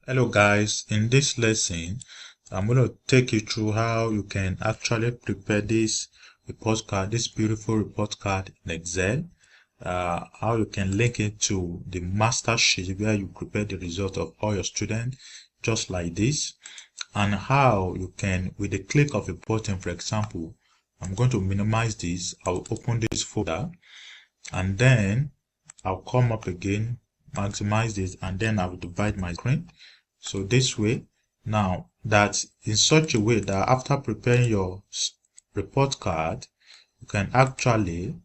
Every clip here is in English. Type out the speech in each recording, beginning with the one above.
Hello guys, in this lesson I'm going to take you through how you can actually prepare this report card, this beautiful report card in Excel, how you can link it to the master sheet where you prepare the result of all your students just like this, and how you can, with the click of a button, for example, I'm going to minimize this, I'll open this folder and then I'll come up again, maximize this, and then I'll divide my screen. So this way, now that in such a way that after preparing your report card, you can actually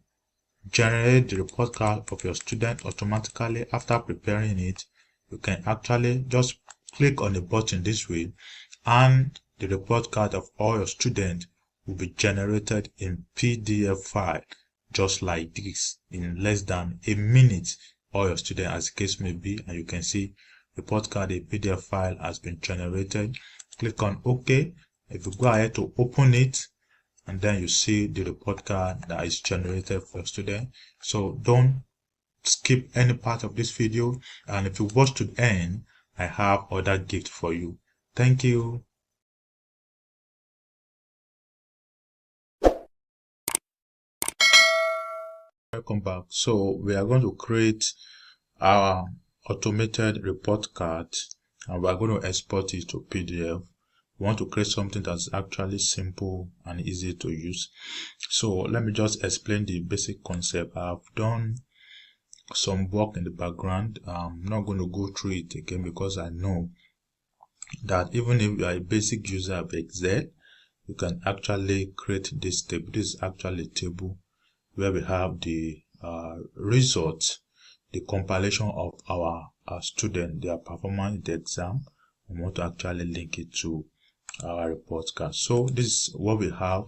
generate the report card of your student automatically. After preparing it, you can actually just click on the button this way, and the report card of all your students will be generated in PDF file just like this in less than a minute. All your students, as the case may be, and you can see report card, a PDF file has been generated. Click on OK. If you go ahead to open it, and then you see the report card that is generated for your student. So don't skip any part of this video, and if you watch to the end, I have other gift for you. Thank you. Welcome back. So we are going to create our automated report card, and we are going to export it to PDF. We want to create something that's actually simple and easy to use. So let me just explain the basic concept. I've done some work in the background. I'm not going to go through it again because I know that even if you are a basic user of Excel, you can actually create this table. This is actually a table where we have the results, the compilation of our student, their performance in the exam. We want to actually link it to our report card. So this is what we have.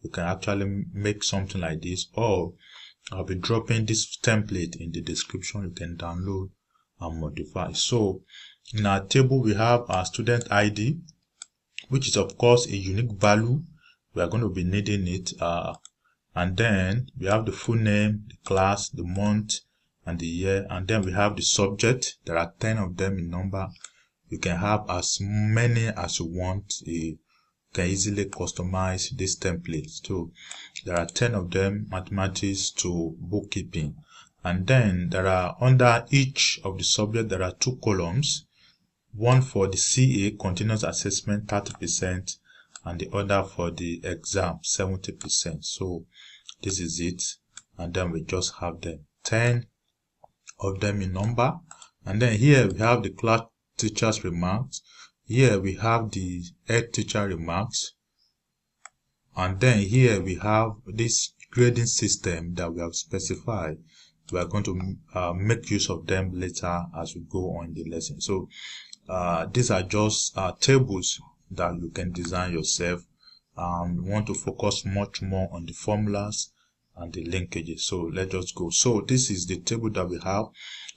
You can actually make something like this, or I'll be dropping this template in the description. You can download and modify. So in our table, we have our student ID, which is of course a unique value. We are going to be needing it. And then we have the full name, the class, the month, and the year. And then we have the subject. There are 10 of them in number. You can have as many as you want. You can easily customize this template. So there are 10 of them, mathematics to bookkeeping. And then there are, under each of the subject, there are 2 columns. One for the CA, continuous assessment, 30%, and the other for the exam, 70%. So this is it. And then we just have them, 10 of them in number. And then here we have the class teacher's remarks. Here we have the head teacher remarks. And then here we have this grading system that we have specified. We are going to make use of them later as we go on the lesson. So these are just tables that you can design yourself. We want to focus much more on the formulas and the linkages. So let's just go. So this is the table that we have.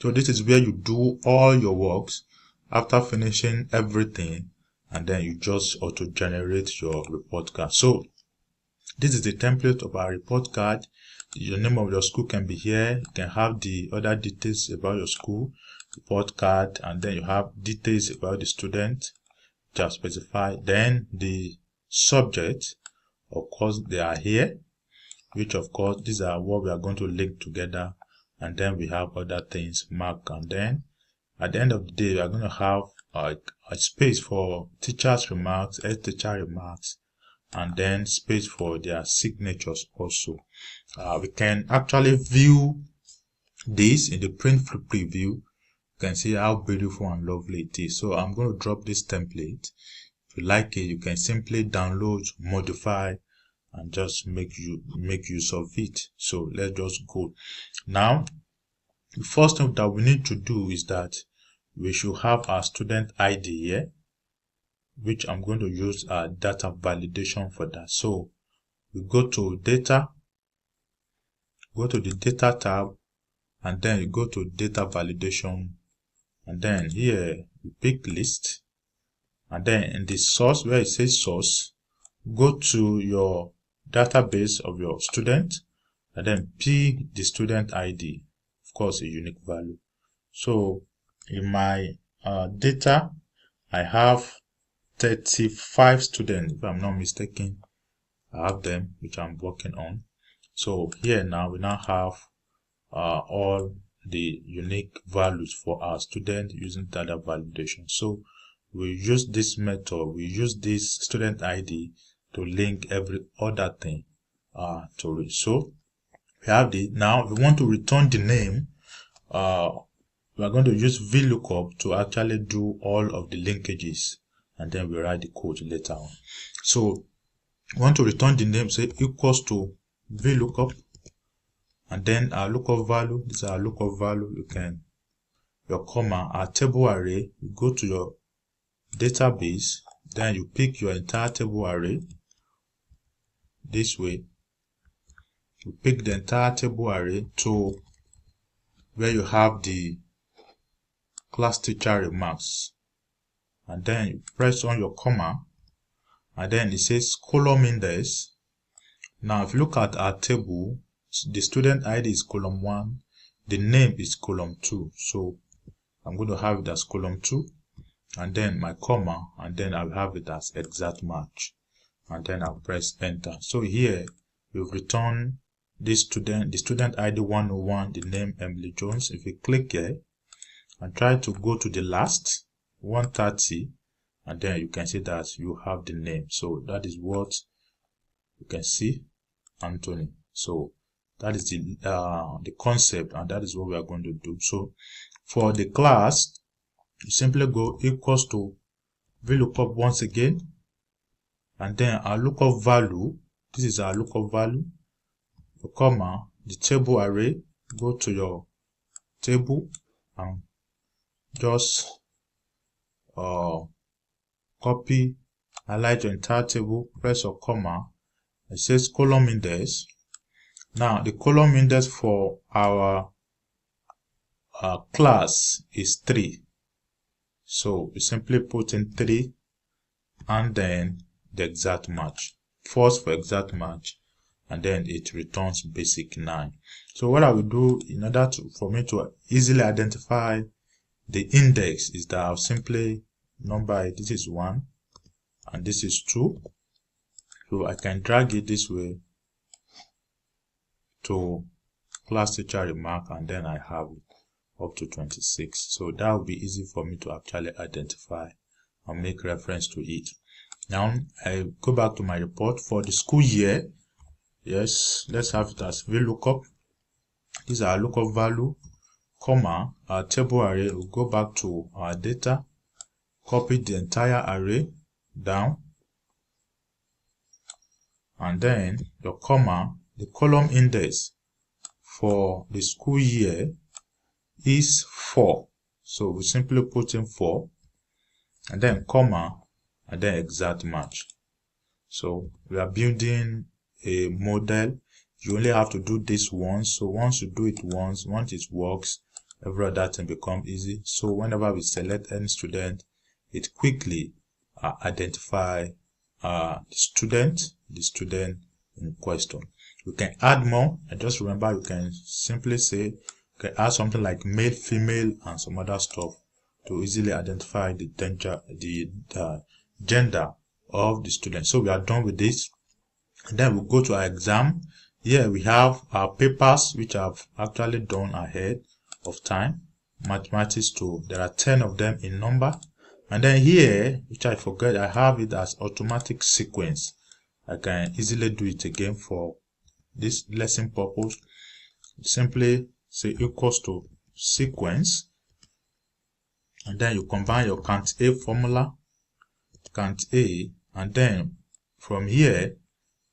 So this is where you do all your works after finishing everything, and then you just auto generate your report card. So this is the template of our report card. The name of your school can be here. You can have the other details about your school, report card, and then you have details about the student just specified. Then the subject, of course, they are here, which of course these are what we are going to link together. And then we have other things marked, and then at the end of the day we are going to have a space for teachers remarks, head teacher remarks, and then space for their signatures also. We can actually view this in the print preview. You can see how beautiful and lovely it is. So I'm going to drop this template. If you like it, you can simply download, modify, and just make use of it. So let's just go. Now, the first thing that we need to do is that we should have our student ID here, which I'm going to use data validation for that. So we go to data, go to the data tab, and then you go to data validation, and then here you pick list, and then in the source where it says source, go to your database of your student, and then pick the student ID, of course a unique value. So in my data, I have 35 students, if I'm not mistaken. I have them, which I'm working on. So here now, we now have all the unique values for our student using data validation. So we use this method, we use this student ID to link every other thing to it. So we have now we want to return the name. We are going to use VLOOKUP to actually do all of the linkages, and then we write the code later on. So we want to return the name, say equals to VLOOKUP, and then our lookup value. This is our lookup value. You can your comma, our table array. You go to your database, then you pick your entire table array. This way, you pick the entire table array to where you have the class teacher remarks, and then you press on your comma, and then it says column index. Now if you look at our table, the student ID is column 1, the name is column 2, so I'm going to have it as column 2, and then my comma, and then I'll have it as exact match, and then I'll press enter. So here we've returned this student, the student ID 101, the name Emily Jones. If you click here and try to go to the last 130, and then you can see that you have the name. So that is what you can see, Anthony. So that is the concept, and that is what we are going to do. So for the class, you simply go equals to VLOOKUP once again, and then our lookup value. This is our lookup value. The comma, the table array. Go to your table and just copy, highlight your entire table, press your comma. It says column index. Now the column index for our class is 3. So we simply put in 3 and then the exact match. False for exact match, and then it returns basic 9. So what I will do in order for me to easily identify the index is that I'll simply number it. This is 1 and this is 2. So I can drag it this way to class teacher remark, and then I have it up to 26. So that will be easy for me to actually identify and make reference to it. Now I go back to my report for the school year. Yes, let's have it as VLOOKUP. This is our lookup value, comma, our table array. We'll go back to our data, copy the entire array down, and then your comma, the column index for the school year is 4. So we simply put in 4, and then comma, and then exact match. So we are building a model. You only have to do this once. So once you do it once it works, every other thing becomes easy. So whenever we select any student, it quickly identify the student in question. You can add more, and just remember you can simply say, you can add something like male, female, and some other stuff to easily identify the gender of the student. So we are done with this, and then we'll go to our exam. Here we have our papers, which I've actually done ahead of time. Mathematics 2, there are 10 of them in number. And then here, which I forget, I have it as automatic sequence. I can easily do it again for this lesson purpose. Simply say equals to sequence, and then you combine your count A formula, count A, and then from here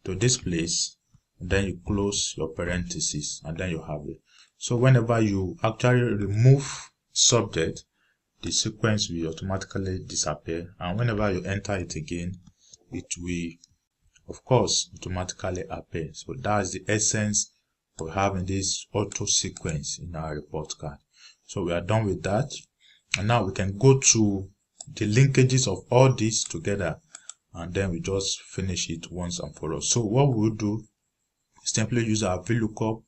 to this place, and then you close your parentheses, and then you have it. So whenever you actually remove subject, the sequence will automatically disappear, and whenever you enter it again, it will of course automatically appear. So that's the essence of having this auto sequence in our report card. So we are done with that, and now we can go to the linkages of all these together, and then we just finish it once and for all. So what we'll do is simply use our VLOOKUP,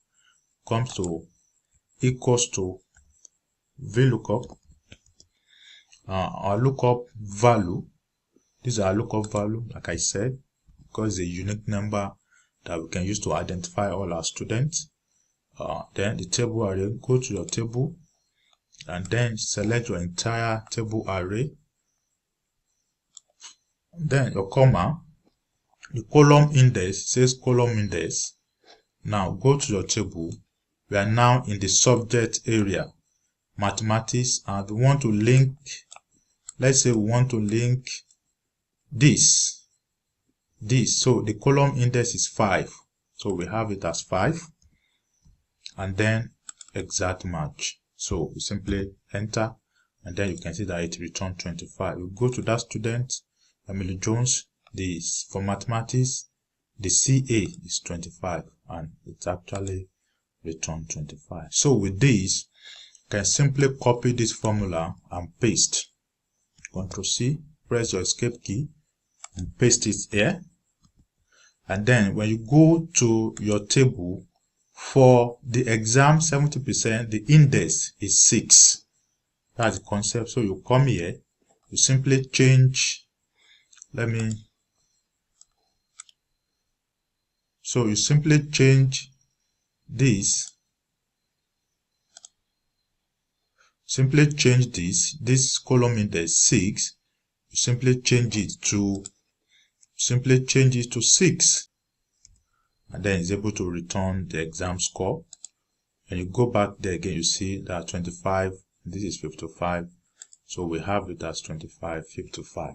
comes to equals to VLOOKUP, our lookup value. This is our lookup value, like I said, because it's a unique number that we can use to identify all our students. Then the table array, go to your table and then select your entire table array. Then your comma, the column index says column index. Now go to your table. We are now in the subject area, mathematics, and we want to link, let's say we want to link this. So the column index is 5. So we have it as 5. And then exact match. So we simply enter, and then you can see that it returned 25. We go to that student, Emily Jones. This for mathematics, the CA is 25, and it's actually returned 25. So with this, you can simply copy this formula and paste. Ctrl C, press your escape key, and paste it here. And then when you go to your table, for the exam 70%, the index is 6. That's the concept. So you come here, you simply change, so you simply change this, this column index 6, you simply change it to 6. And then it's able to return the exam score. And you go back there again, you see that 25, this is 55. So we have it as 25, 55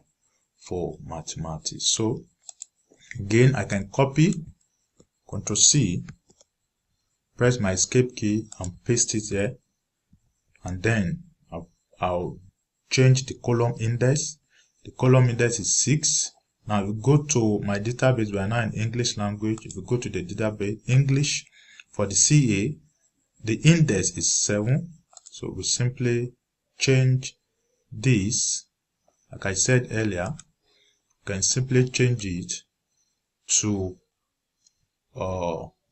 for mathematics. So again, I can copy, Ctrl C, press my escape key and paste it here. And then I'll change the column index. The column index is 6. Now you go to my database. We are now in English language. If you go to the database, English, for the CA, the index is 7. So we simply change this. Like I said earlier, you can simply change it to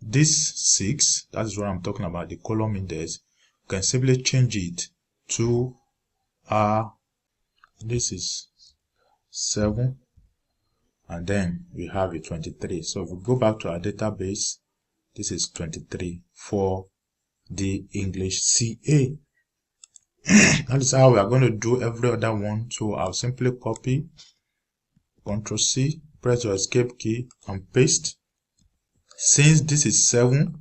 this 6. That is what I'm talking about, the column index. You can simply change it to this is 7. And then we have it 23. So if we go back to our database, this is 23 for the English CA. That is how we are going to do every other one. So I'll simply copy, Ctrl C, press your escape key and paste. Since this is 7,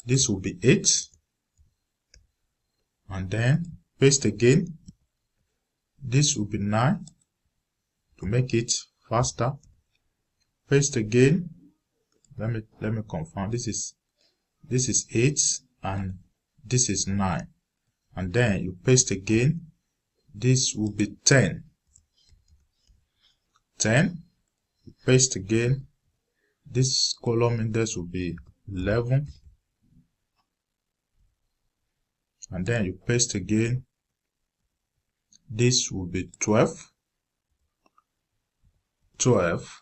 this will be 8. And then paste again. This will be 9 to make it faster. Paste again. Let me confirm. This is 8 and this is 9. And then you paste again. This will be 10. 10. You paste again. This column index will be 11. And then you paste again. This will be 12. 12.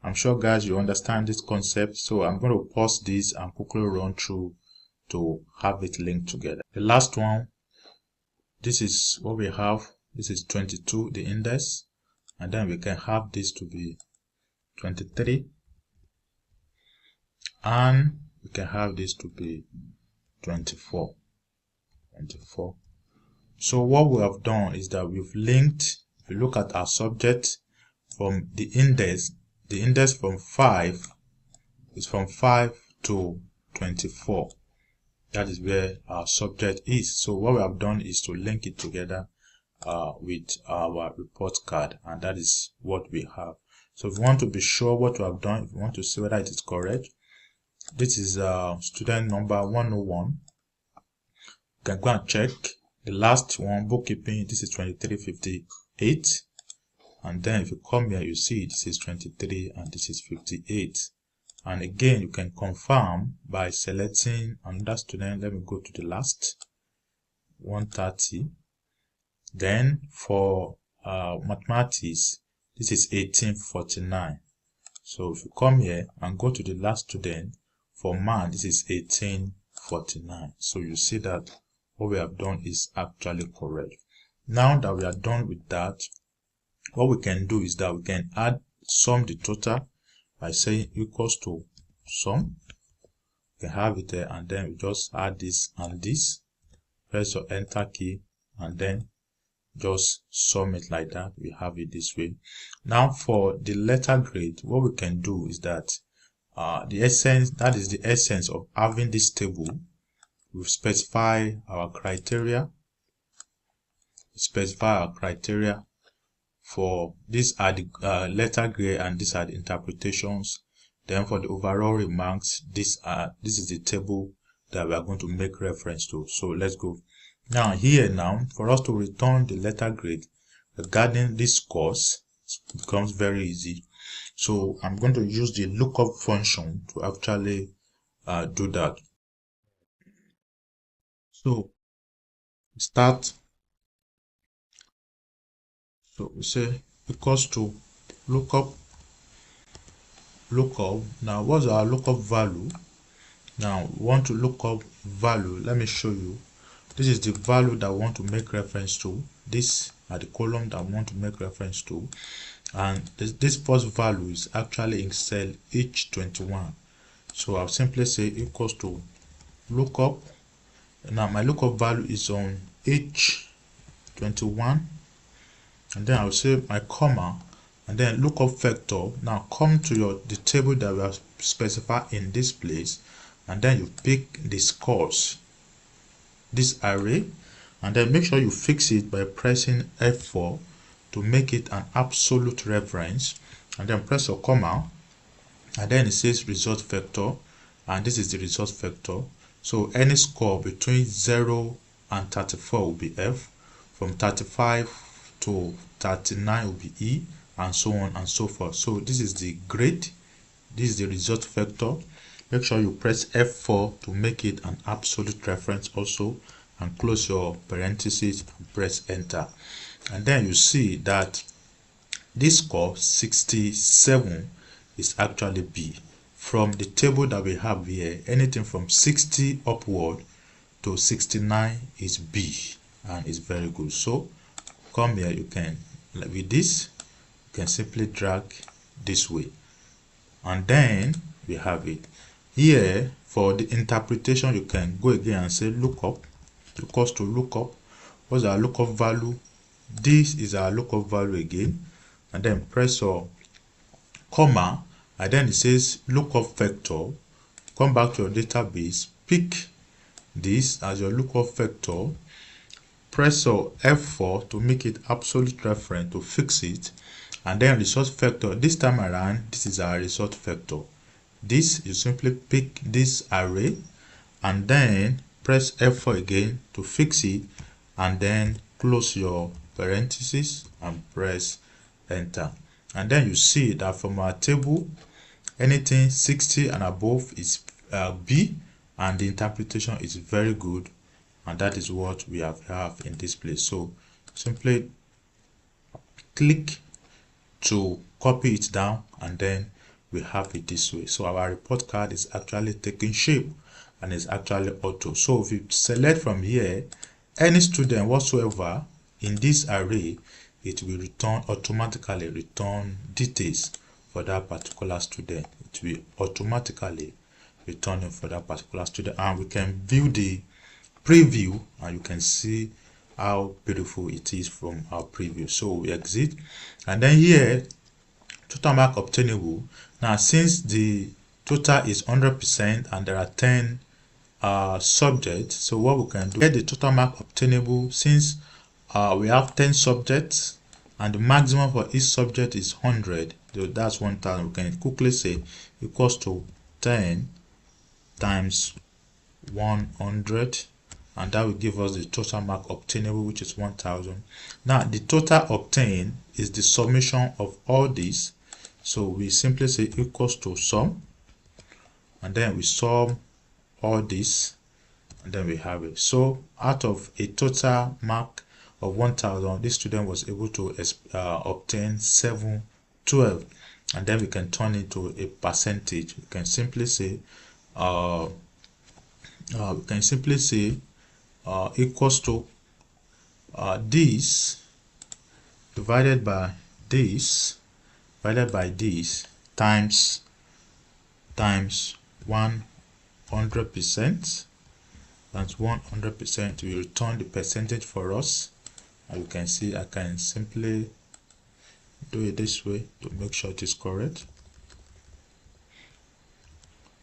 I'm sure guys you understand this concept, so I'm going to pause this and quickly run through to have it linked together. The last one, this is what we have. This is 22, the index, and then we can have this to be 23, and we can have this to be 24. So what we have done is that we've linked, if you look at our subject, from the index from 5 is from 5 to 24. That is where our subject is. So what we have done is to link it together with our report card, and that is what we have. So if you want to be sure what you have done, if you want to see whether it is correct, this is student number 101. You can go and check the last one, bookkeeping. This is 2358. And then if you come here, you see this is 23 and this is 58. And again, you can confirm by selecting another student. Let me go to the last 130. Then for mathematics, this is 1849. So if you come here and go to the last student, for math, this is 1849. So you see that what we have done is actually correct. Now that we are done with that, what we can do is that we can add sum the total by saying equals to sum. You can have it there, and then we just add this and this. Press your enter key and then just sum it like that. We have it this way. Now for the letter grade, what we can do is that the essence of having this table. We specify our criteria. For these are the letter grade and these are the interpretations. Then for the overall remarks, this is the table that we are going to make reference to. So let's go. Now for us to return the letter grade regarding this course, it becomes very easy. So I'm going to use the lookup function to actually do that. So start. So we say equals to lookup. Now what's our lookup value? Now we want to look up value. Let me show you. This is the value that we want to make reference to. These are the column that we want to make reference to. And this first value is actually in cell H21. So I'll simply say equals to lookup. Now my lookup value is on H21. And then I'll say my comma and then lookup vector. Now come to the table that we have specified in this place, and then you pick the scores, this array, and then make sure you fix it by pressing F4 to make it an absolute reference, and then press a comma, and then it says result vector, and this is the result vector. So any score between 0 and 34 will be F, from 35 to 39 will be E, and so on and so forth. So this is the grade, this is the result vector. Make sure you press F4 to make it an absolute reference also, and close your parentheses and press enter. And then you see that this score 67 is actually B. From the table that we have here, anything from 60 upward to 69 is B, and it's very good. So come here, you can, with this, you can simply drag this way, and then we have it. Here for the interpretation, you can go again and say lookup equals to lookup. What's our lookup value? This is our lookup value again, and then press your comma, and then it says lookup vector. Come back to your database, pick this as your lookup vector, press your F4 to make it absolute reference to fix it, and then result vector. This time around, this is our result vector. This, you simply pick this array and then press F4 again to fix it, and then close your parentheses and press enter. And then you see that from our table, anything 60 and above is B, and the interpretation is very good, and that is what we have in this place. So simply click to copy it down, and then we have it this way. So our report card is actually taking shape and is actually auto. So if you select from here any student whatsoever in this array, it will automatically return details for that particular student. It will automatically return for that particular student, and we can view the preview and you can see how beautiful it is from our preview. So we exit, and then here total mark obtainable. Now since the total is 100% and there are 10 subjects, so what we can do, get the total mark obtainable. Since we have 10 subjects and the maximum for each subject is 100, so that's 1000. We can quickly say equals to 10 times 100, and that will give us the total mark obtainable, which is 1000. Now the total obtained is the summation of all these, so we simply say equals to sum, and then we sum all this, and then we have it. So out of a total mark of 1000, this student was able to obtain 712, and then we can turn it to a percentage. We can simply say equals to this divided by this times 100%. That's 100%. We return the percentage for us. And you can see I can simply do it this way to make sure it is correct.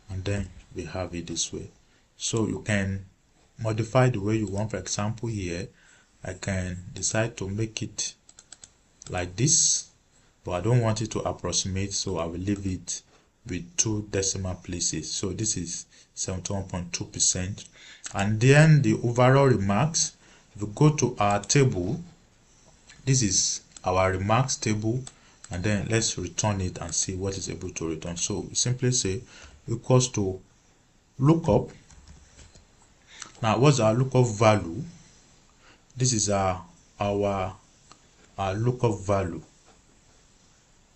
And then we have it this way. So you can modify the way you want. For example, here I can decide to make it like this, but I don't want it to approximate, so I will leave it with 2 decimal places. So this is 71.2%. And then the overall remarks, if we go to our table, this is our remarks table, and then let's return it and see what is able to return. So we simply say equals to lookup. Now what's our lookup value? This is our lookup value.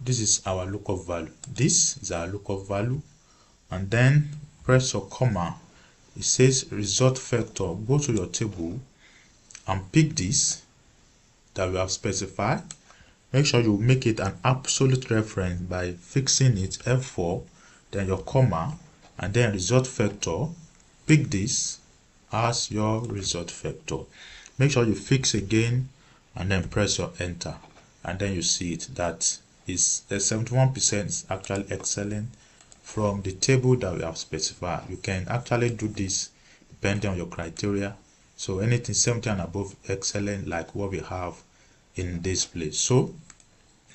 This is our lookup value. This is our lookup value. And then press a comma. It says result vector. Go to your table and pick this that we have specified. Make sure you make it an absolute reference by fixing it F4, then your comma, and then result vector. Pick this as your result vector. Make sure you fix again and then press your enter, and then you see it that is the 71% is actually excellent from the table that we have specified. You can actually do this depending on your criteria. So anything 70 and above, excellent, like what we have in this place. So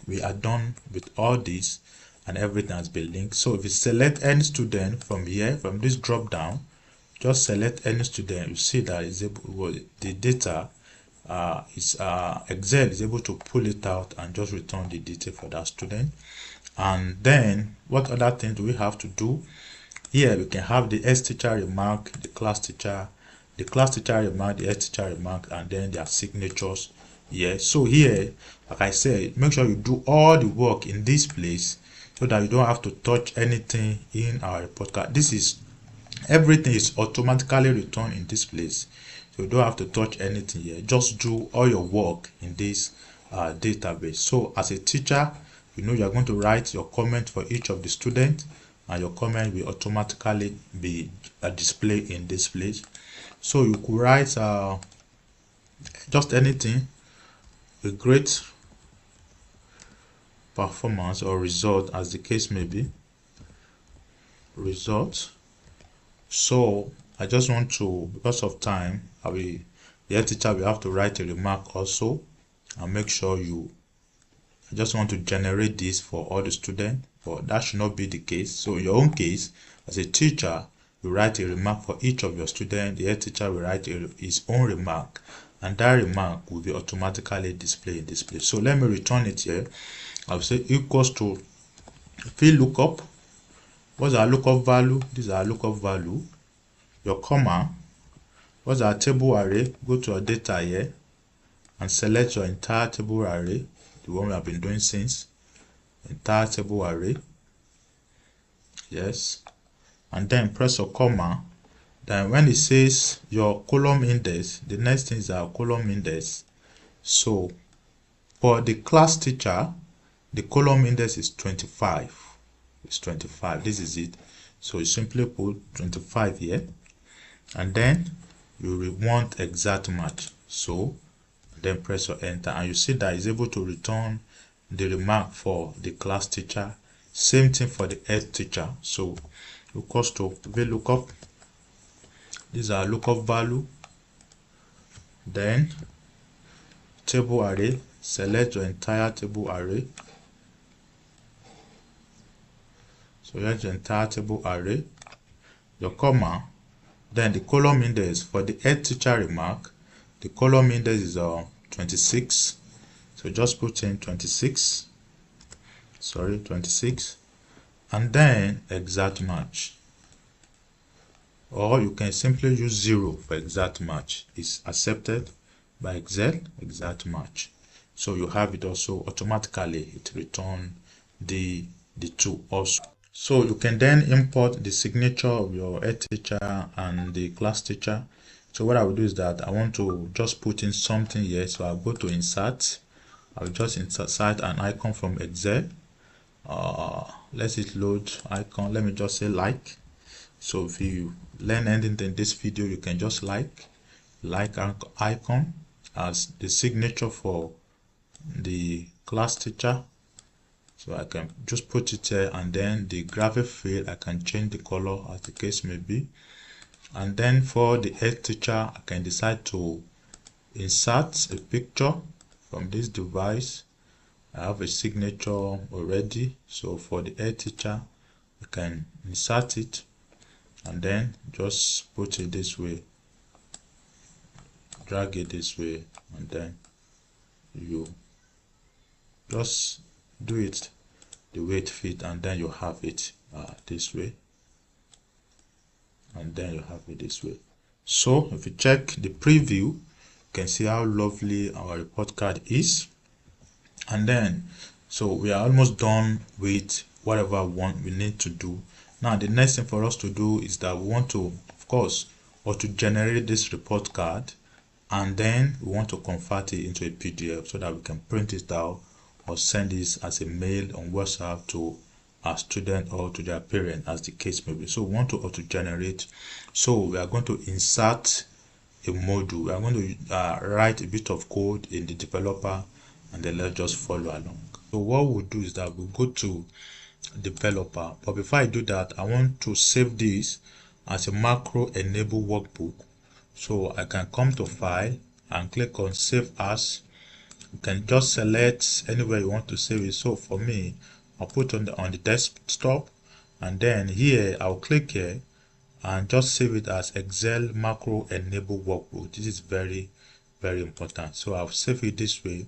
we are done with all this and everything has been linked. So if you select any student from here, from this drop down, just select any student, you see that is able, the data Excel is able to pull it out and just return the data for that student. And then what other things do we have to do? Here we can have the S teacher remark, the class teacher remark, the S teacher remark, and then their signatures. Yeah, so here, like I said, make sure you do all the work in this place so that you don't have to touch anything in our report card. This is everything is automatically returned in this place, so you don't have to touch anything here. Just do all your work in this database. So as a teacher, you know you are going to write your comment for each of the students, and your comment will automatically be displayed in this place. So you could write just anything, a great performance or result, as the case may be, result. So I just want to, because of time, the head teacher will have to write a remark also, and make sure I just want to generate this for all the students, but that should not be the case. So in your own case, as a teacher, you write a remark for each of your students. The head teacher will write his own remark, and that remark will be automatically displayed in this place. So let me return it here. I'll say equals to VLOOKUP. What's our lookup value? This is our lookup value. Your comma. What's our table array? Go to our data here and select your entire table array, the one we have been doing since. Entire table array. Yes. And then press a comma. Then when it says your column index, the next thing is our column index. So for the class teacher, the column index is 25. It's 25. This is it. So you simply put 25 here, and then you will want exact match. So then press your enter, and you see that it's able to return the remark for the class teacher. Same thing for the head teacher. So equals to VLOOKUP. This is our lookup value. Then table array. Select your entire table array. So here's the entire table array. Your comma. Then the column index for the head teacher remark. The column index is 26. So just put in 26. Sorry, 26. And then exact match. Or you can simply use 0 for exact match. It's accepted by Excel, exact match. So you have it also automatically. It returns the two also. So you can then import the signature of your head teacher and the class teacher. So what I will do is that I want to just put in something here. So I'll go to insert. I'll just insert an icon from Excel. Let it load icon. Let me just say like. So if you learn anything in this video, you can just like icon as the signature for the class teacher. So I can just put it here, and then the graphic field, I can change the color as the case may be. And then for the head teacher, I can decide to insert a picture from this device. I have a signature already. So for the head teacher, I can insert it and then just put it this way, drag it this way, and then you just do it the way it fits, and then you have it this way, and then you have it this way. So if you check the preview, you can see how lovely our report card is. And then so we are almost done with whatever we need to do. Now the next thing for us to do is that we want to, of course, or to generate this report card, and then we want to convert it into a PDF so that we can print it out or send this as a mail on WhatsApp to our student or to their parent, as the case may be. So we want to auto generate. So we are going to insert a module. We are going to write a bit of code in the developer, and then let's just follow along. So what we'll do is that we'll go to developer, but before I do that, I want to save this as a macro enable workbook. So I can come to file and click on save as. You can just select anywhere you want to save it. So for me, I'll put on the desktop, and then here I'll click here and just save it as Excel macro enable workbook. This is very important. So I'll save it this way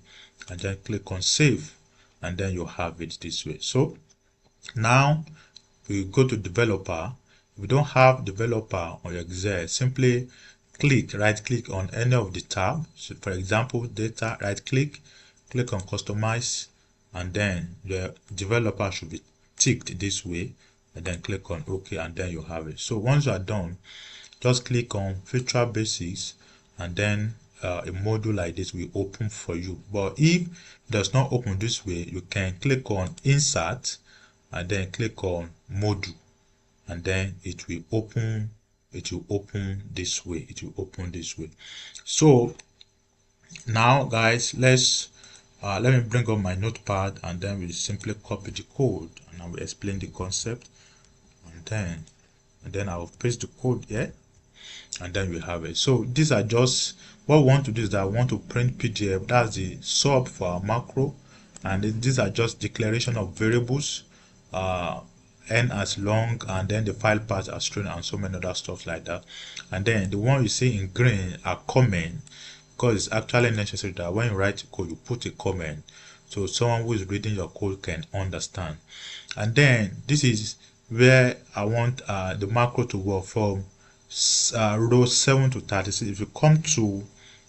and then click on save, and then you have it this way. So now we go to developer. If you don't have developer on your Excel, simply right click on any of the tab. So for example, data, right click on customize, and then the developer should be ticked this way, and then click on OK, and then you have it. So once you are done, just click on Visual Basics, and then a module like this will open for you. But if it does not open this way, you can click on Insert and then click on Module, and then it will open. It will open this way. So now, guys, let me bring up my notepad, and then we simply copy the code, and I will explain the concept, and then I will paste the code here, and then we have it. So these are just what we want to do is that I want to print PDF. That's the sub for our macro, and these are just declaration of variables, n as long, and then the file path as string, and so many other stuff like that. And then the one you see in green are comment, because it's actually necessary that when you write code, you put a comment so someone who is reading your code can understand. And then this is where I want the macro to work from row 7 to 36. If you come to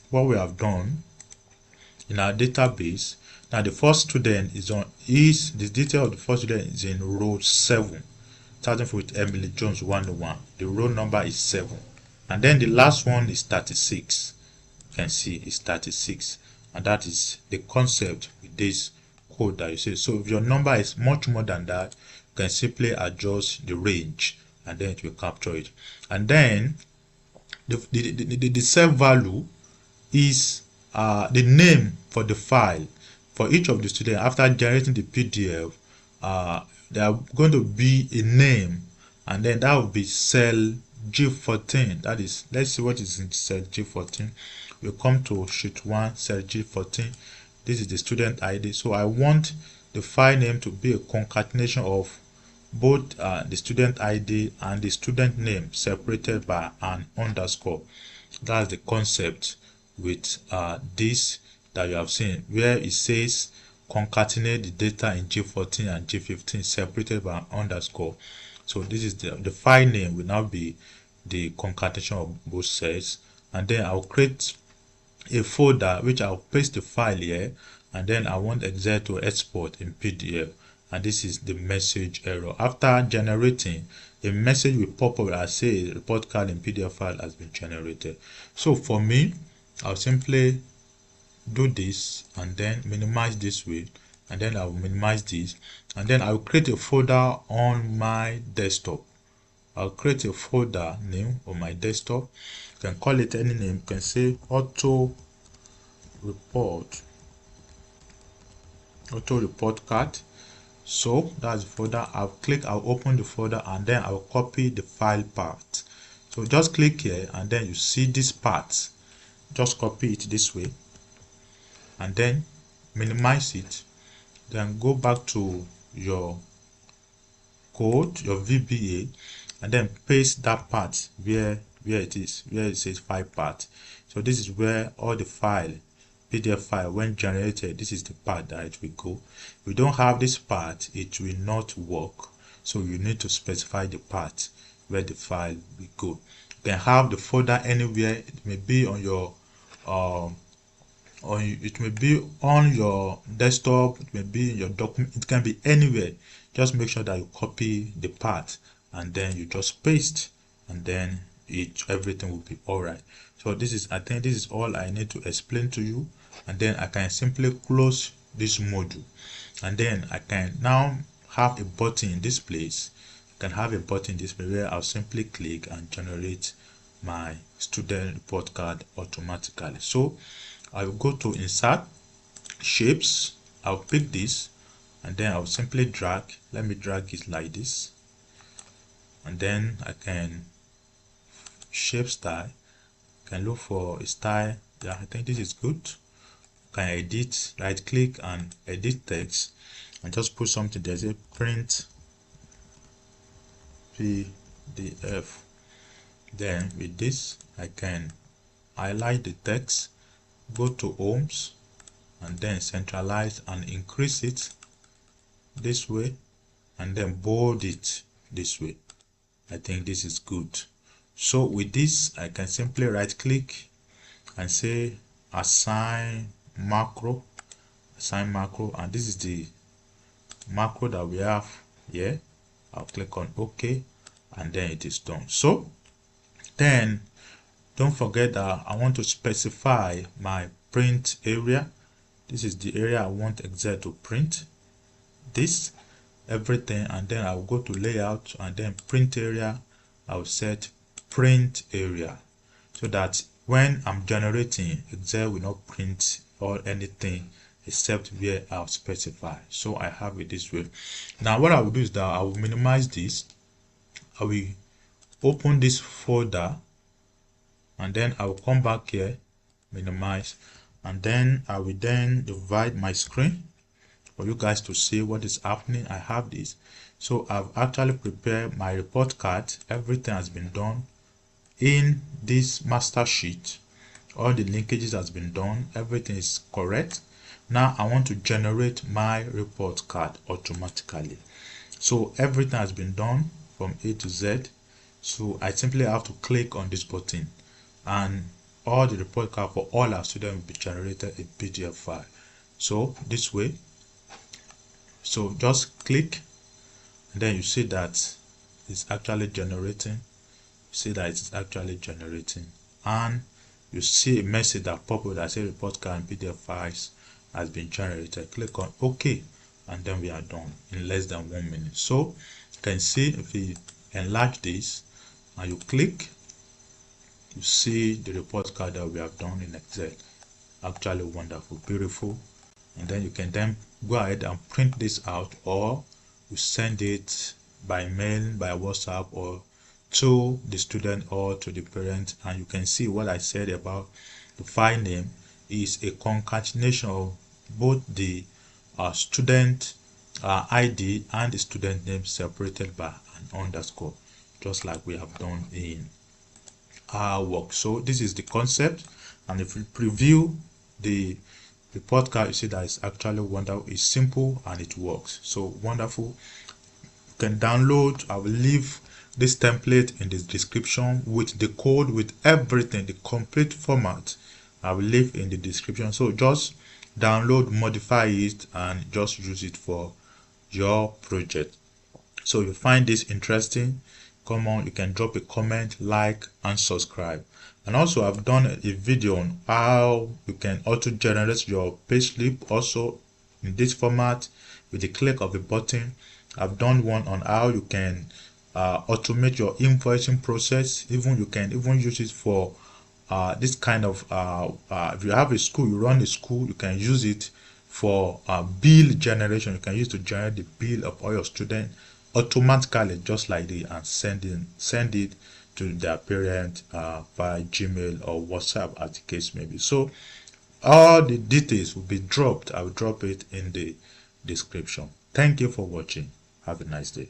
what we have done in our database, now the first student the detail of the first student is in row 7, starting with Emily Jones 101. The row number is 7, and then the last one is 36. You can see it's 36, and that is the concept with this code that you see. So if your number is much more than that, you can simply adjust the range, and then it will capture it. And then the self value is the name for the file for each of the students. After generating the PDF, there are going to be a name, and then that will be cell G14. That is, let's see what is in cell G14. We come to sheet 1, cell G14. This is the student ID. So I want the file name to be a concatenation of both the student ID and the student name separated by an underscore. That's the concept with this that you have seen, where it says concatenate the data in G14 and G15 separated by an underscore. So this is the file name will now be the concatenation of both cells, and then I'll create a folder which I'll paste the file here, and then I want Excel to export in PDF, and this is the message error. After generating, a message will pop up that says report card in PDF file has been generated. So for me, I'll simply do this and then minimize this way, and then I'll minimize this, and then I'll create a folder on my desktop. I'll create a folder name on my desktop. You can call it any name. You can say auto report card. So that's the folder. I'll open the folder, and then I'll copy the file path. So just click here, and then you see this part. Just copy it this way, and then minimize it. Then go back to your code, your VBA, and then paste that part where it says file path. So this is where all the PDF file, when generated, this is the part that it will go. If we don't have this part, it will not work. So you need to specify the part where the file will go. You can have the folder anywhere. It may be on your it may be on your desktop, it may be in your document, it can be anywhere. Just make sure that you copy the part, and then you just paste, and then everything will be all right. So I think this is all I need to explain to you, and then I can simply close this module, and then I can now have a button in this place. I can have a button in this place where I'll simply click and generate my student report card automatically. So I'll go to insert shapes. I'll pick this, and then I'll simply drag. Let me drag it like this, and then I can shape style. I can look for a style. Yeah, I think this is good. Can edit, right click and edit text, and just put something there. Say print PDF. Then with this, I can highlight the text, go to homes, and then centralize and increase it this way, and then bold it this way. I think this is good. So with this, I can simply right click and say assign macro, and this is the macro that we have here. I'll click on OK, and then it is done. So then don't forget that I want to specify my print area. This is the area I want Excel to print this everything, and then I'll go to layout, and then print area. I'll set print area, so that when I'm generating, Excel will not print or anything except where I'll specify. So I have it this way. Now what I will do is that I will minimize this. I will open this folder, and then I will come back here, minimize, and then I will then divide my screen for you guys to see what is happening. I have this. So I've actually prepared my report card. Everything has been done in this master sheet. All the linkages has been done. Everything is correct. Now I want to generate my report card automatically. So everything has been done from A to Z. So I simply have to click on this button, and all the report card for all our students will be generated in PDF file. So this way. So just click, and then you see that it's actually generating. And you see a message that pop up that says report card and PDF files has been generated. Click on OK, and then we are done in less than 1 minute. So you can see, if we enlarge this and you click, you see the report card that we have done in Excel. Actually wonderful, beautiful. And then you can then go ahead and print this out, or you send it by mail, by WhatsApp, or to the student or to the parent. And you can see what I said about the file name is a concatenation of both the student ID and the student name separated by an underscore, just like we have done in our work. So this is the concept, and if you preview the report card, you see that it's actually wonderful. It's simple and it works. So wonderful. You can download. I will leave this template in the description with the code, with everything, the complete format. I will leave in the description. So just download, modify it, and just use it for your project. So if you find this interesting, come on, you can drop a comment, like, and subscribe. And also, I've done a video on how you can auto generate your payslip also in this format with the click of a button. I've done one on how you can automate your invoicing process. Even you can even use it for this kind of if you have a school, you run a school, you can use it for bill generation. You can use to generate the bill of all your students automatically, just like this, and send it to their parent via Gmail or WhatsApp, as the case may be. So all the details will be dropped. I will drop it in the description. Thank you for watching. Have a nice day.